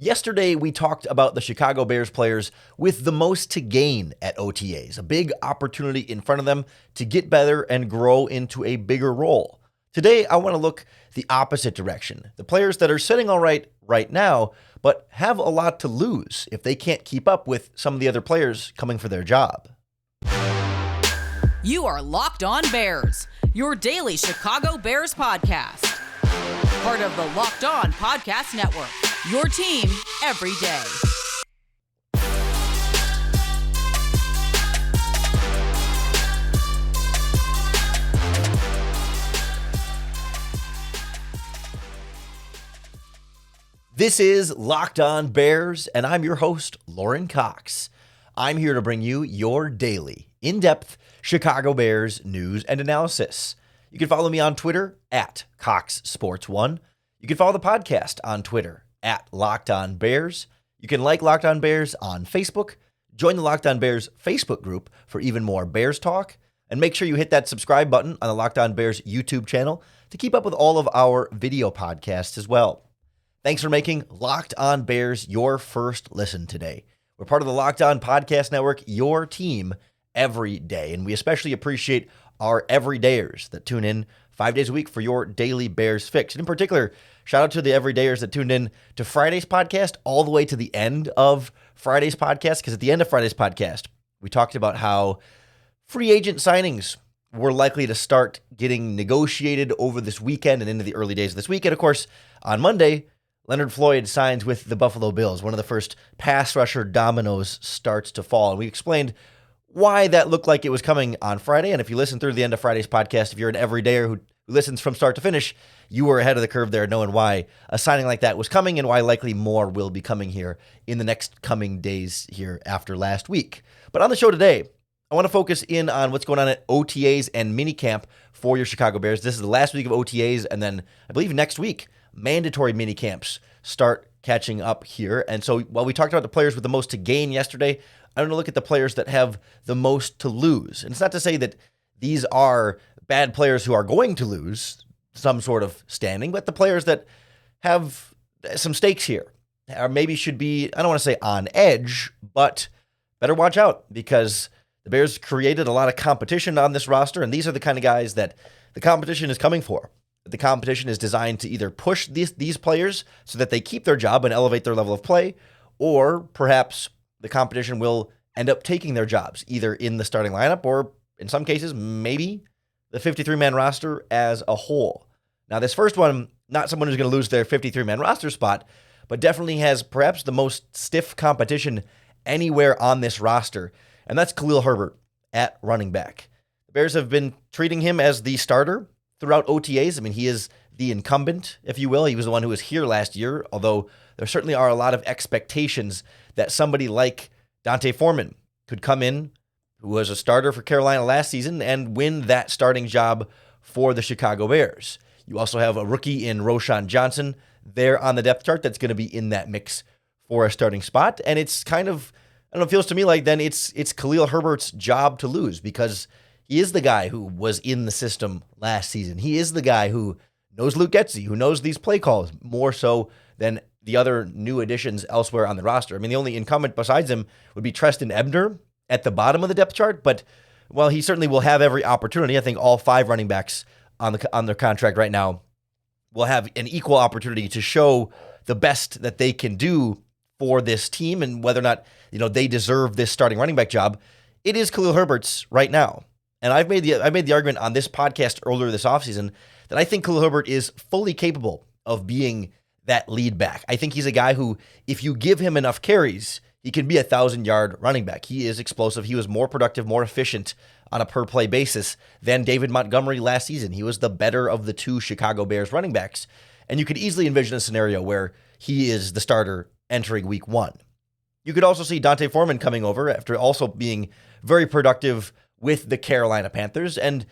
Yesterday, we talked about the Chicago Bears players with the most to gain at OTAs, a big opportunity in front of them to get better and grow into a bigger role. Today, I want to look the opposite direction. The players that are sitting all right now, but have a lot to lose if they can't keep up with some of the other players coming for their job. You are Locked On Bears, your daily Chicago Bears podcast. Part of the Locked On Podcast Network, your team every day. This is Locked On Bears, and I'm your host, Lorin Cox. I'm here to bring you your daily, in-depth Chicago Bears news and analysis. You can follow me on Twitter at CoxSports1. You can follow the podcast on Twitter at Locked On Bears. You can like Locked On Bears on Facebook. Join the Locked On Bears Facebook group for even more Bears talk. And make sure you hit that subscribe button on the Locked On Bears YouTube channel to keep up with all of our video podcasts as well. Thanks for making Locked On Bears your first listen today. We're part of the Locked On Podcast Network, your team every day. And we especially appreciate our everydayers that tune in 5 days a week for your daily Bears fix. And in particular, shout out to the everydayers that tuned in to Friday's podcast all the way to the end of Friday's podcast, because at the end of Friday's podcast, we talked about how free agent signings were likely to start getting negotiated over this weekend and into the early days of this week. And of course, on Monday, Leonard Floyd signs with the Buffalo Bills. One of the first pass rusher dominoes starts to fall. And we explained why that looked like it was coming on Friday. And if you listen through the end of Friday's podcast, if you're an everydayer who listens from start to finish, you were ahead of the curve there, knowing why a signing like that was coming and why likely more will be coming here in the next coming days here after last week. But on the show today, I want to focus in on what's going on at OTAs and minicamp for your Chicago Bears. This is the last week of OTAs, and then I believe next week, mandatory minicamps start catching up here. And so while we talked about the players with the most to gain yesterday, I want to look at the players that have the most to lose. And it's not to say that these are bad players who are going to lose some sort of standing, but the players that have some stakes here, or maybe should be, I don't want to say on edge, but better watch out, because the Bears created a lot of competition on this roster, and these are the kind of guys that the competition is coming for. The competition is designed to either push these players so that they keep their job and elevate their level of play, or perhaps the competition will end up taking their jobs, either in the starting lineup or, in some cases, maybe the 53-man roster as a whole. Now, this first one, not someone who's going to lose their 53-man roster spot, but definitely has perhaps the most stiff competition anywhere on this roster, and that's Khalil Herbert at running back. The Bears have been treating him as the starter throughout OTAs. I mean, he is the incumbent, if you will. He was the one who was here last year, although there certainly are a lot of expectations that somebody like D'Onta Foreman could come in, who was a starter for Carolina last season, and win that starting job for the Chicago Bears. You also have a rookie in Roschon Johnson there on the depth chart that's going to be in that mix for a starting spot. And it's kind of, I don't know, it feels to me like then it's Khalil Herbert's job to lose, because he is the guy who was in the system last season. He is the guy who knows Luke Getsy, who knows these play calls more so than the other new additions elsewhere on the roster. I mean, the only incumbent besides him would be Treston Ebner at the bottom of the depth chart, but while he certainly will have every opportunity, I think all 5 running backs on their contract right now will have an equal opportunity to show the best that they can do for this team, and whether or not, they deserve this starting running back job. It is Khalil Herbert's right now. And I made the argument on this podcast earlier this offseason that I think Khalil Herbert is fully capable of being that lead back. I think he's a guy who, if you give him enough carries, he can be a 1,000-yard running back. He is explosive. He was more productive, more efficient on a per-play basis than David Montgomery last season. He was the better of the 2 Chicago Bears running backs. And you could easily envision a scenario where he is the starter entering week 1. You could also see D'Onta Foreman coming over after also being very productive with the Carolina Panthers, and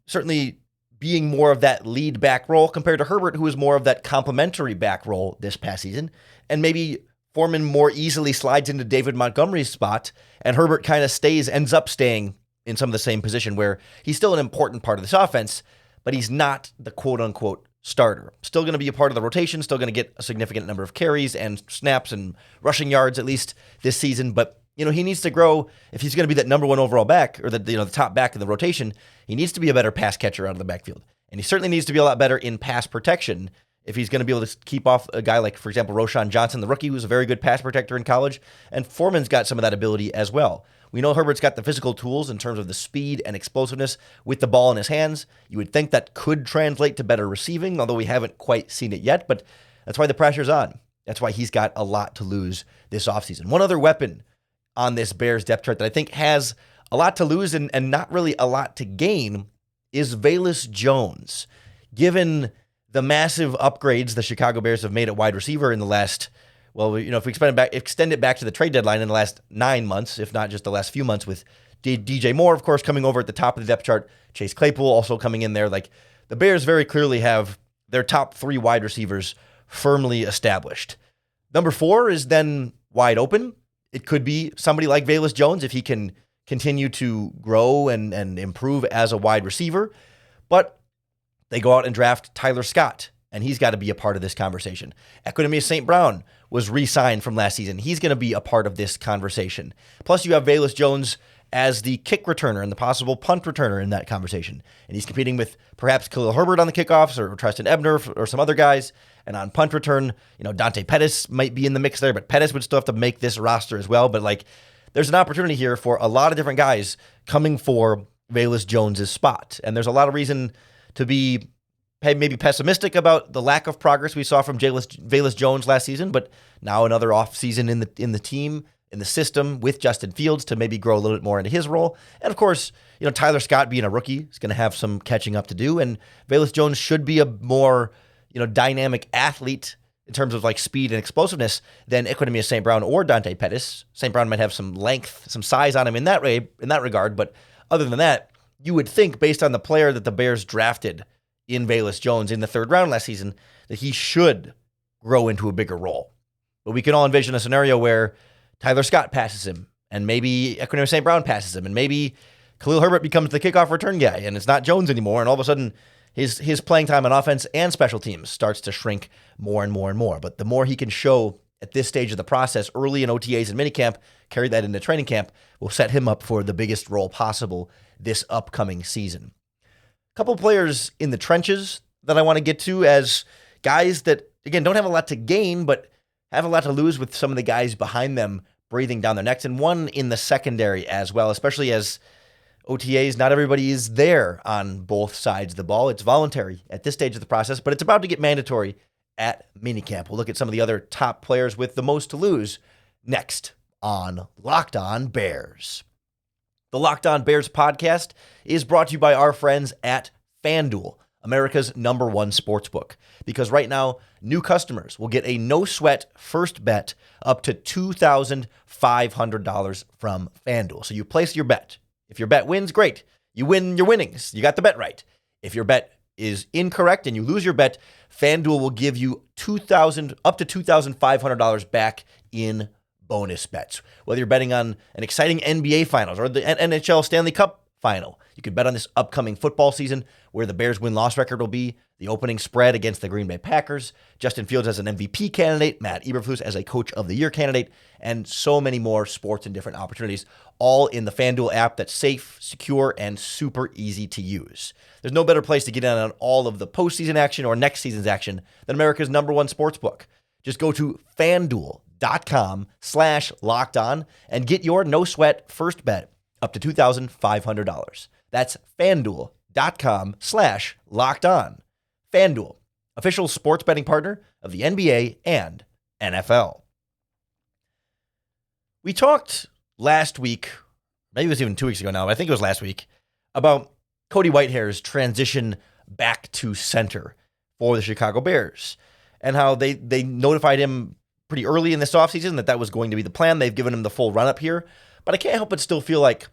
certainly being more of that lead back role compared to Herbert, who is more of that complementary back role this past season. And maybe Foreman more easily slides into David Montgomery's spot, and Herbert kind of ends up staying in some of the same position where he's still an important part of this offense, but he's not the quote-unquote starter. Still going to be a part of the rotation, still going to get a significant number of carries and snaps and rushing yards at least this season, but he needs to grow. If he's going to be that number one overall back, or the top back in the rotation, he needs to be a better pass catcher out of the backfield. And he certainly needs to be a lot better in pass protection if he's going to be able to keep off a guy like, for example, Roschon Johnson, the rookie, who's a very good pass protector in college, and Foreman's got some of that ability as well. We know Herbert's got the physical tools in terms of the speed and explosiveness with the ball in his hands. You would think that could translate to better receiving, although we haven't quite seen it yet, but that's why the pressure's on. That's why he's got a lot to lose this offseason. One other weapon on this Bears depth chart that I think has a lot to lose and not really a lot to gain is Velus Jones. Given the massive upgrades the Chicago Bears have made at wide receiver in the last, if we extend it back to the trade deadline in the last 9 months, if not just the last few months, with DJ Moore, of course, coming over at the top of the depth chart, Chase Claypool also coming in there. Like, the Bears very clearly have their top 3 wide receivers firmly established. Number 4 is then wide open. It could be somebody like Velus Jones if he can continue to grow and improve as a wide receiver. But they go out and draft Tyler Scott, and he's got to be a part of this conversation. Equanimeous St. Brown was re-signed from last season. He's going to be a part of this conversation. Plus, you have Velus Jones as the kick returner and the possible punt returner in that conversation. And he's competing with perhaps Khalil Herbert on the kickoffs or Tristan Ebner or some other guys. And on punt return, Dante Pettis might be in the mix there, but Pettis would still have to make this roster as well. But there's an opportunity here for a lot of different guys coming for Velus Jones' spot. And there's a lot of reason to be maybe pessimistic about the lack of progress we saw from Velus Jones last season, but now another offseason in the team, in the system with Justin Fields to maybe grow a little bit more into his role. And of course, Tyler Scott being a rookie is going to have some catching up to do, and Velus Jones should be a more dynamic athlete in terms of speed and explosiveness than Equanimeous St. Brown or Dante Pettis. St. Brown might have some length, some size on him in that regard, but other than that, you would think, based on the player that the Bears drafted in Velus Jones in the 3rd round last season, that he should grow into a bigger role. But we can all envision a scenario where Tyler Scott passes him, and maybe Equanimeous St. Brown passes him, and maybe Khalil Herbert becomes the kickoff return guy, and it's not Jones anymore, and all of a sudden his playing time on offense and special teams starts to shrink more and more and more. But the more he can show at this stage of the process, early in OTAs and minicamp, carry that into training camp, will set him up for the biggest role possible this upcoming season. A couple players in the trenches that I want to get to as guys that, again, don't have a lot to gain, but have a lot to lose with some of the guys behind them breathing down their necks, and one in the secondary as well, especially as OTAs, not everybody is there on both sides of the ball. It's voluntary at this stage of the process, but it's about to get mandatory at minicamp. We'll look at some of the other top players with the most to lose next on Locked On Bears. The Locked On Bears podcast is brought to you by our friends at FanDuel, America's #1 sportsbook. Because right now, new customers will get a no-sweat first bet up to $2,500 from FanDuel. So you place your bet. If your bet wins, great. You win your winnings. You got the bet right. If your bet is incorrect and you lose your bet, FanDuel will give you up to $2,500 back in bonus bets. Whether you're betting on an exciting NBA Finals or the NHL Stanley Cup Final, you could bet on this upcoming football season, where the Bears' win-loss record will be, the opening spread against the Green Bay Packers, Justin Fields as an MVP candidate, Matt Eberflus as a Coach of the Year candidate, and so many more sports and different opportunities, all in the FanDuel app that's safe, secure, and super easy to use. There's no better place to get in on all of the postseason action or next season's action than America's #1 sportsbook. Just go to FanDuel.com/lockedon and get your no-sweat first bet up to $2,500. That's FanDuel.com/lockedon. FanDuel, official sports betting partner of the NBA and NFL. We talked last week, maybe it was even 2 weeks ago now, but I think it was last week, about Cody Whitehair's transition back to center for the Chicago Bears, and how they notified him pretty early in this offseason that was going to be the plan. They've given him the full run-up here, but I can't help but still feel like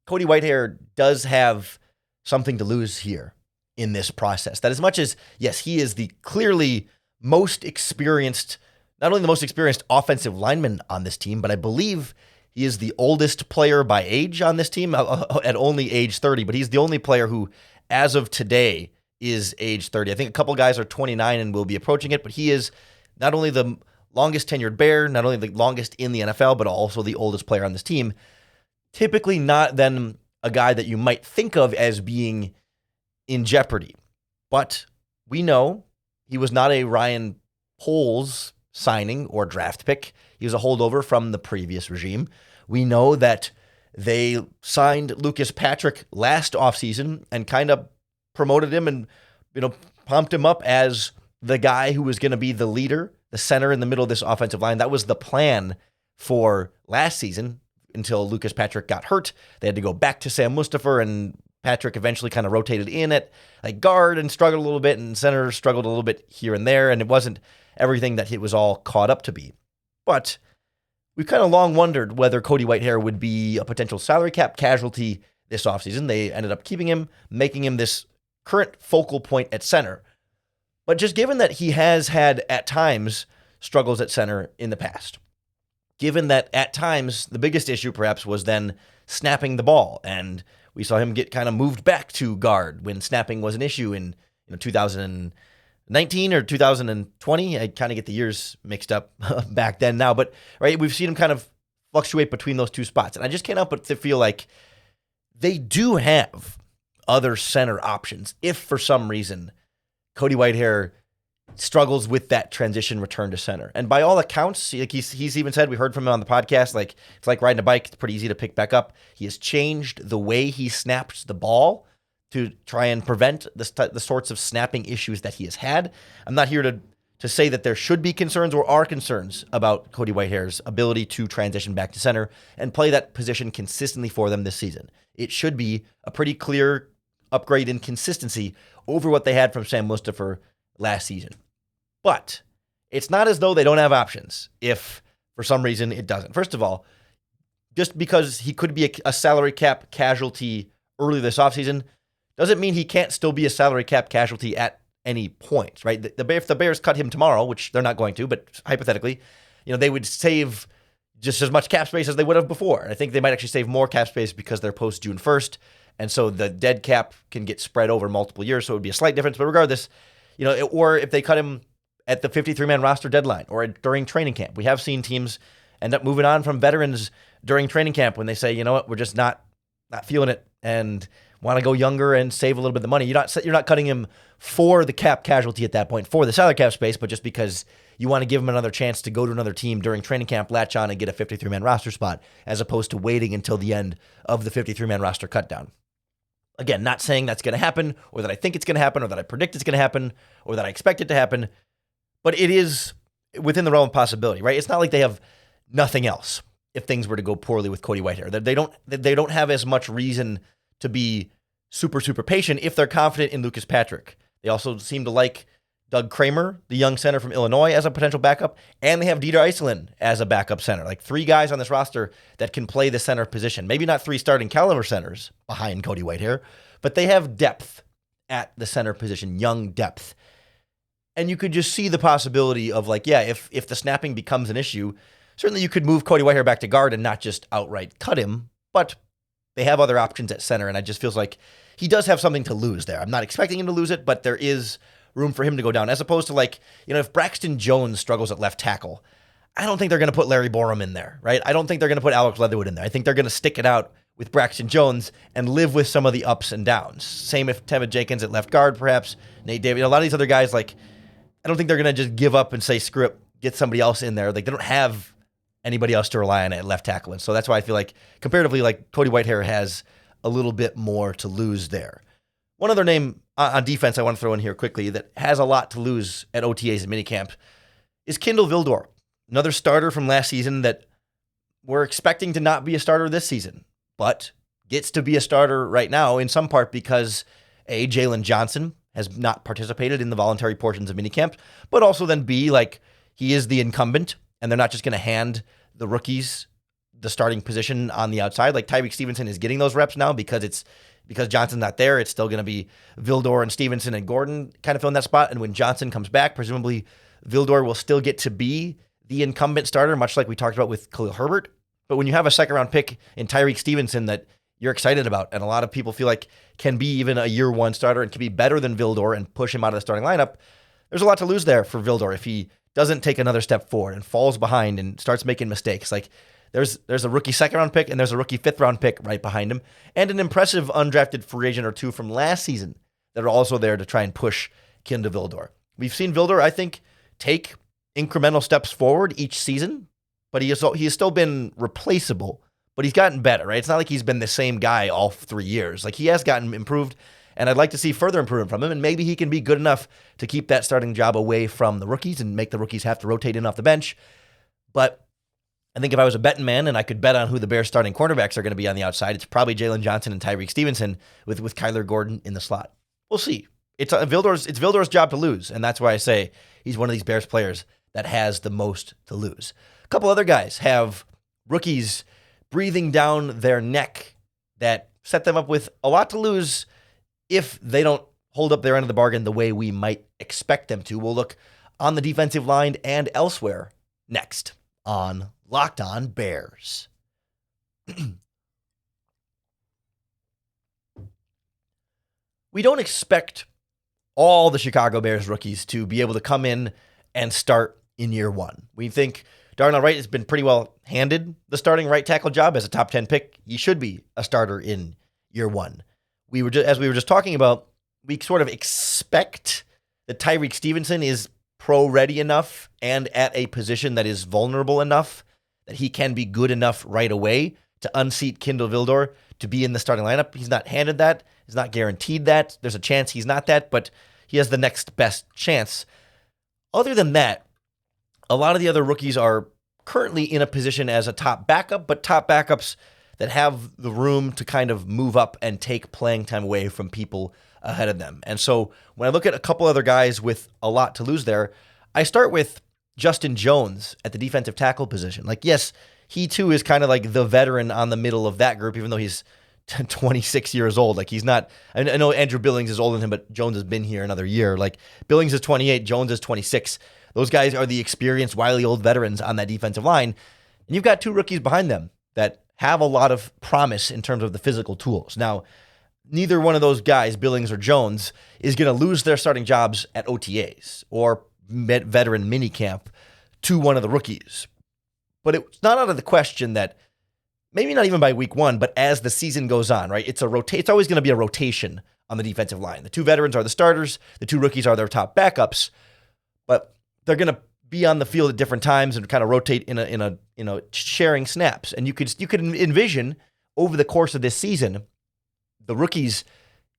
Cody Whitehair does have something to lose here in this process. That as much as, yes, he is the clearly most experienced, not only the most experienced offensive lineman on this team, but I believe he is the oldest player by age on this team at only age 30, but he's the only player who, as of today, is age 30. I think a couple guys are 29 and will be approaching it, but he is not only the longest tenured Bear, not only the longest in the NFL, but also the oldest player on this team. Typically not then a guy that you might think of as being in jeopardy. But we know he was not a Ryan Poles signing or draft pick. He was a holdover from the previous regime. We know that they signed Lucas Patrick last offseason and kind of promoted him and, pumped him up as the guy who was going to be the leader, the center in the middle of this offensive line. That was the plan for last season until Lucas Patrick got hurt. They had to go back to Sam Mustipher, and Patrick eventually kind of rotated in at guard and struggled a little bit, and center struggled a little bit here and there, and it wasn't everything that it was all caught up to be. But we've kind of long wondered whether Cody Whitehair would be a potential salary cap casualty this offseason. They ended up keeping him, making him this current focal point at center. But just given that he has had, at times, struggles at center in the past, given that at times the biggest issue perhaps was then snapping the ball, and we saw him get kind of moved back to guard when snapping was an issue in 2019 or 2020. I kind of get the years mixed up back then now, but right, we've seen him kind of fluctuate between those two spots, and I just can't help but to feel like they do have other center options if for some reason Cody Whitehair struggles with that transition return to center. And by all accounts, he's even said, we heard from him on the podcast, it's like riding a bike. It's pretty easy to pick back up. He has changed the way he snaps the ball to try and prevent the sorts of snapping issues that he has had. I'm not here to say that there should be concerns or are concerns about Cody Whitehair's ability to transition back to center and play that position consistently for them this season. It should be a pretty clear upgrade in consistency over what they had from Sam Mustipher last season. But it's not as though they don't have options if for some reason it doesn't. First of all, just because he could be a salary cap casualty early this offseason doesn't mean he can't still be a salary cap casualty at any point, right? If the Bears cut him tomorrow, which they're not going to, but hypothetically, they would save just as much cap space as they would have before. And I think they might actually save more cap space because they're post June 1st. And so the dead cap can get spread over multiple years. So it would be a slight difference. But regardless, or if they cut him at the 53-man roster deadline or during training camp, we have seen teams end up moving on from veterans during training camp when they say, you know what, we're just not feeling it and want to go younger and save a little bit of the money. You're not cutting him for the cap casualty at that point, for the salary cap space, but just because you want to give him another chance to go to another team during training camp, latch on and get a 53-man roster spot, as opposed to waiting until the end of the 53-man roster cutdown. Again, not saying that's going to happen, or that I think it's going to happen, or that I predict it's going to happen, or that I expect it to happen, but it is within the realm of possibility, right? It's not like they have nothing else if things were to go poorly with Cody Whitehair. They don't have as much reason to be super, super patient if they're confident in Lucas Patrick. They also seem to like Doug Kramer, the young center from Illinois, as a potential backup, and they have Dieter Iselin as a backup center. Like 3 guys on this roster that can play the center position. Maybe not 3 starting caliber centers behind Cody Whitehair, but they have depth at the center position, young depth. And you could just see the possibility of if the snapping becomes an issue, certainly you could move Cody Whitehair back to guard and not just outright cut him, but they have other options at center, and it just feels like he does have something to lose there. I'm not expecting him to lose it, but there is room for him to go down, as opposed to if Braxton Jones struggles at left tackle, I don't think they're going to put Larry Borum in there, right? I don't think they're going to put Alex Leatherwood in there. I think they're going to stick it out with Braxton Jones and live with some of the ups and downs. Same if Tevin Jenkins at left guard, perhaps Nate David. A lot of these other guys, I don't think they're going to just give up and say, screw it, get somebody else in there. They don't have anybody else to rely on at left tackle. And so that's why I feel like, comparatively, Cody Whitehair has a little bit more to lose there. One other name on defense I want to throw in here quickly that has a lot to lose at OTAs and minicamp is Kindle Vildor, another starter from last season that we're expecting to not be a starter this season, but gets to be a starter right now in some part because, A, Jalen Johnson has not participated in the voluntary portions of minicamp, but also then B, he is the incumbent, and they're not just going to hand the rookies the starting position on the outside. Tyreek Stevenson is getting those reps now because Johnson's not there. It's still going to be Vildor and Stevenson and Gordon kind of filling that spot. And when Johnson comes back, presumably Vildor will still get to be the incumbent starter, much like we talked about with Khalil Herbert. But when you have a second-round pick in Tyreek Stevenson that you're excited about, and a lot of people feel like can be even a year one starter and can be better than Vildor and push him out of the starting lineup, there's a lot to lose there for Vildor if he doesn't take another step forward and falls behind and starts making mistakes. Like there's a rookie second-round pick and there's a rookie fifth-round pick right behind him, and an impressive undrafted free agent or two from last season that are also there to try and push Kindle Vildor. We've seen Vildor, I think, take incremental steps forward each season, but he has still been replaceable. But he's gotten better, right? It's not like he's been the same guy all 3 years. Like he has gotten improved, and I'd like to see further improvement from him, and maybe he can be good enough to keep that starting job away from the rookies and make the rookies have to rotate in off the bench. But I think if I was a betting man and I could bet on who the Bears starting cornerbacks are going to be on the outside, it's probably Jalen Johnson and Tyreek Stevenson with Kyler Gordon in the slot. We'll see. It's Vildor's job to lose, and that's why I say he's one of these Bears players that has the most to lose. A couple other guys have rookies breathing down their neck that set them up with a lot to lose if they don't hold up their end of the bargain the way we might expect them to. We'll look on the defensive line and elsewhere next on Locked On Bears. We don't expect all the Chicago Bears rookies to be able to come in and start in year one. We think Darnell Wright has been pretty well handed the starting right tackle job as a top 10 pick. He should be a starter in year one. As we were just talking about, we sort of expect that Tyreek Stevenson is pro-ready enough and at a position that is vulnerable enough that he can be good enough right away to unseat Kindle Vildor to be in the starting lineup. He's not handed that. He's not guaranteed that. There's a chance he's not that, but he has the next best chance. Other than that, a lot of the other rookies are currently in a position as a top backup, but top backups that have the room to kind of move up and take playing time away from people ahead of them. And so when I look at a couple other guys with a lot to lose there, I start with Justin Jones at the defensive tackle position. Like, yes, he too is kind of like the veteran on the middle of that group, even though he's 26 years old. Like he's not, I know Andrew Billings is older than him, but Jones has been here another year. Like Billings is 28, Jones is 26. Those guys are the experienced, wily old veterans on that defensive line. And you've got two rookies behind them that have a lot of promise in terms of the physical tools. Now, neither one of those guys, Billings or Jones, is going to lose their starting jobs at OTAs or veteran minicamp to one of the rookies. But it's not out of the question that maybe not even by week one, but as the season goes on, right? It's always going to be a rotation on the defensive line. The two veterans are the starters. The two rookies are their top backups. But they're going to be on the field at different times and kind of rotate in a sharing snaps. And you could envision over the course of this season the rookies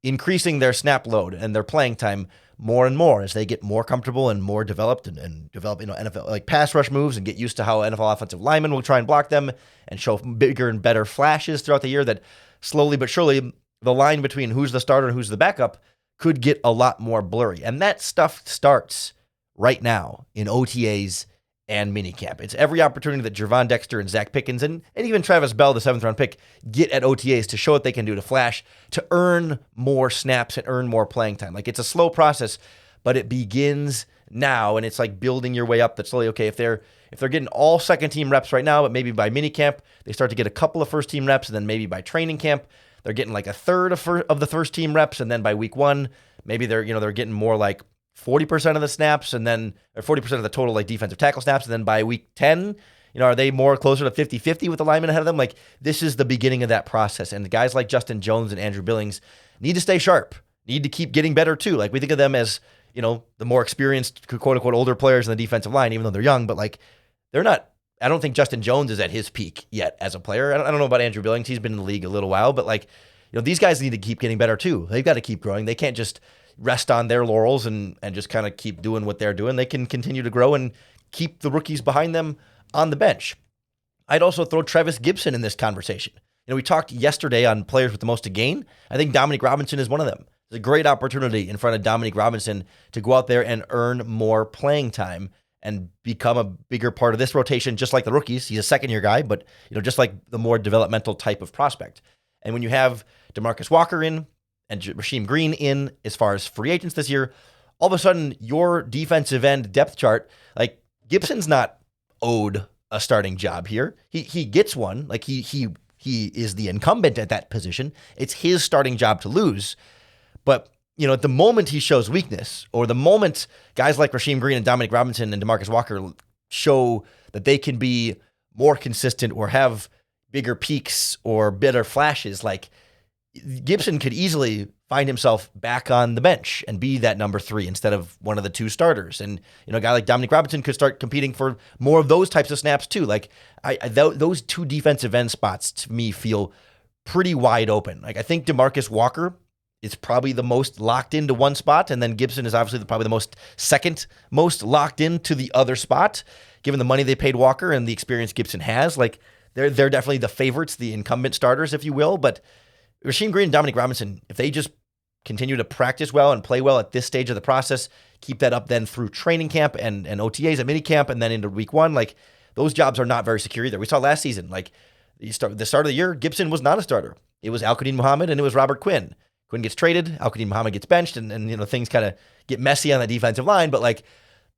increasing their snap load and their playing time more and more as they get more comfortable and more developed and develop NFL like pass rush moves and get used to how NFL offensive linemen will try and block them and show bigger and better flashes throughout the year. That slowly but surely the line between who's the starter and who's the backup could get a lot more blurry. And that stuff starts right now in OTAs and minicamp. It's every opportunity that Gervon Dexter and Zach Pickens and even Travis Bell, the 7th round pick, get at OTAs to show what they can do, to flash, to earn more snaps and earn more playing time. Like it's a slow process, but it begins now, and it's like building your way up. That's slowly, okay, if they're getting all second team reps right now, but maybe by minicamp they start to get a couple of first team reps, and then maybe by training camp they're getting like a third of the first team reps, and then by week one maybe they're getting more like 40% of the snaps, and then or 40% of the total like defensive tackle snaps, and then by week 10, are they more closer to 50-50 with the linemen ahead of them? Like this is the beginning of that process, and the guys like Justin Jones and Andrew Billings need to stay sharp, need to keep getting better too. Like we think of them as the more experienced, quote unquote, older players in the defensive line, even though they're young, but like they're not. I don't think Justin Jones is at his peak yet as a player. I don't know about Andrew Billings; he's been in the league a little while, but like these guys need to keep getting better too. They've got to keep growing. They can't just rest on their laurels and just kind of keep doing what they're doing. They can continue to grow and keep the rookies behind them on the bench. I'd also throw Travis Gibson in this conversation. We talked yesterday on players with the most to gain. I think Dominique Robinson is one of them. It's a great opportunity in front of Dominique Robinson to go out there and earn more playing time and become a bigger part of this rotation, just like the rookies. He's a second-year guy, but just like the more developmental type of prospect. And when you have DeMarcus Walker in, and Rasheem Green in as far as free agents this year, all of a sudden your defensive end depth chart, like Gibson's not owed a starting job here. He gets one. Like he he is the incumbent at that position. It's his starting job to lose. But, at the moment he shows weakness, or the moment guys like Rasheem Green and Dominic Robinson and DeMarcus Walker show that they can be more consistent or have bigger peaks or better flashes, like Gibson could easily find himself back on the bench and be that number 3 instead of one of the 2 starters. And, a guy like Dominic Robinson could start competing for more of those types of snaps too. Like those 2 defensive end spots to me feel pretty wide open. Like I think DeMarcus Walker is probably the most locked into one spot, and then Gibson is obviously probably the second most locked into the other spot, given the money they paid Walker and the experience Gibson has. Like they're definitely the favorites, the incumbent starters, if you will. But Rasheem Green and Dominic Robinson, if they just continue to practice well and play well at this stage of the process, keep that up then through training camp and OTAs at minicamp and then into week 1, like those jobs are not very secure either. We saw last season, like the start of the year, Gibson was not a starter. It was Al-Qadim Muhammad and it was Robert Quinn. Quinn gets traded, Al-Qadim Muhammad gets benched, and things kind of get messy on the defensive line. But like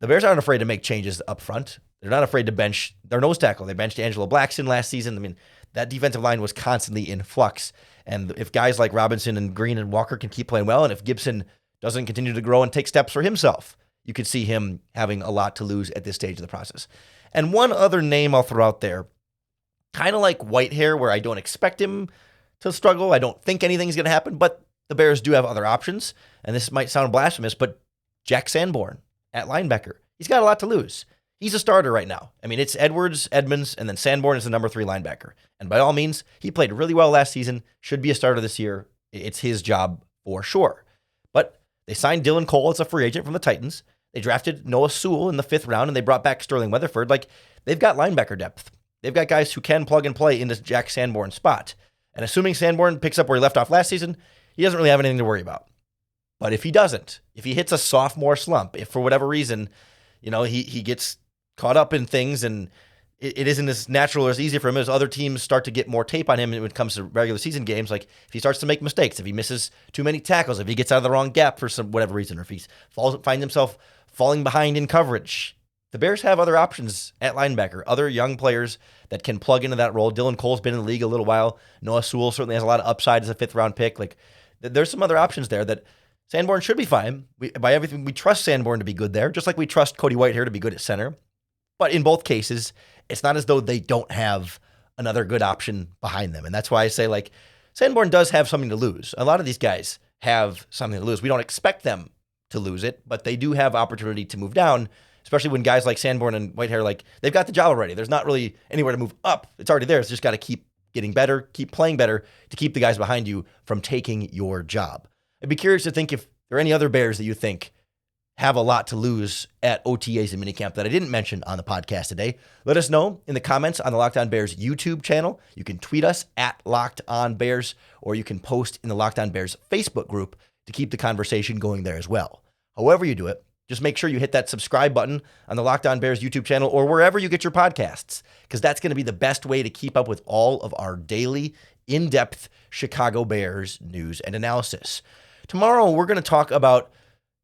the Bears aren't afraid to make changes up front. They're not afraid to bench their nose tackle. They benched Angelo Blackson last season. I mean, that defensive line was constantly in flux. And if guys like Robinson and Green and Walker can keep playing well, and if Gibson doesn't continue to grow and take steps for himself, you could see him having a lot to lose at this stage of the process. And one other name I'll throw out there, kind of like Whitehair, where I don't expect him to struggle. I don't think anything's going to happen, but the Bears do have other options. And this might sound blasphemous, but Jack Sanborn at linebacker, he's got a lot to lose. He's a starter right now. I mean, it's Edwards, Edmonds, and then Sanborn is the number 3 linebacker. And by all means, he played really well last season, should be a starter this year. It's his job for sure. But they signed Dylan Cole as a free agent from the Titans. They drafted Noah Sewell in the 5th round, and they brought back Sterling Weatherford. Like, they've got linebacker depth. They've got guys who can plug and play into Jack Sanborn's spot. And assuming Sanborn picks up where he left off last season, he doesn't really have anything to worry about. But if he doesn't, if he hits a sophomore slump, if for whatever reason, he gets caught up in things and it isn't as natural or as easy for him as other teams start to get more tape on him when it comes to regular season games, like if he starts to make mistakes, if he misses too many tackles, if he gets out of the wrong gap for some whatever reason, or if he finds himself falling behind in coverage, the Bears have other options at linebacker, other young players that can plug into that role. Dylan Cole's been in the league a little while. Noah Sewell certainly has a lot of upside as a 5th round pick. Like there's some other options there that Sanborn should be fine. By everything, we trust Sanborn to be good there, just like we trust Cody Whitehair to be good at center. But in both cases, it's not as though they don't have another good option behind them. And that's why I say, like, Sanborn does have something to lose. A lot of these guys have something to lose. We don't expect them to lose it, but they do have opportunity to move down, especially when guys like Sanborn and Whitehair, like, they've got the job already. There's not really anywhere to move up. It's already there. It's just got to keep getting better, keep playing better to keep the guys behind you from taking your job. I'd be curious to think if there are any other Bears that you think have a lot to lose at OTAs and minicamp that I didn't mention on the podcast today. Let us know in the comments on the Locked On Bears YouTube channel. You can tweet us at Locked On Bears, or you can post in the Locked On Bears Facebook group to keep the conversation going there as well. However you do it, just make sure you hit that subscribe button on the Locked On Bears YouTube channel or wherever you get your podcasts, because that's going to be the best way to keep up with all of our daily, in-depth Chicago Bears news and analysis. Tomorrow, we're going to talk about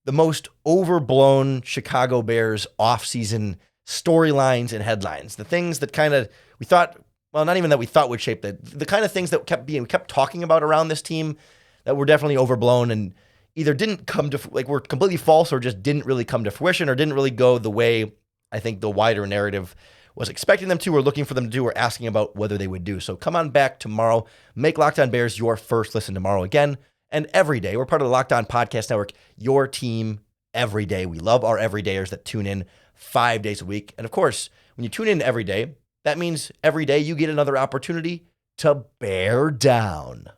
the most overblown Chicago Bears offseason storylines and headlines. The things that kind of we thought, well, not even that we thought would shape the kind of things that we kept talking about around this team that were definitely overblown and either didn't come to, like, were completely false or just didn't really come to fruition or didn't really go the way I think the wider narrative was expecting them to or looking for them to do or asking about whether they would do. So come on back tomorrow. Make Locked On Bears your first listen tomorrow again. And every day, we're part of the Locked On Podcast Network, your team every day. We love our everydayers that tune in 5 days a week. And of course, when you tune in every day, that means every day you get another opportunity to bear down.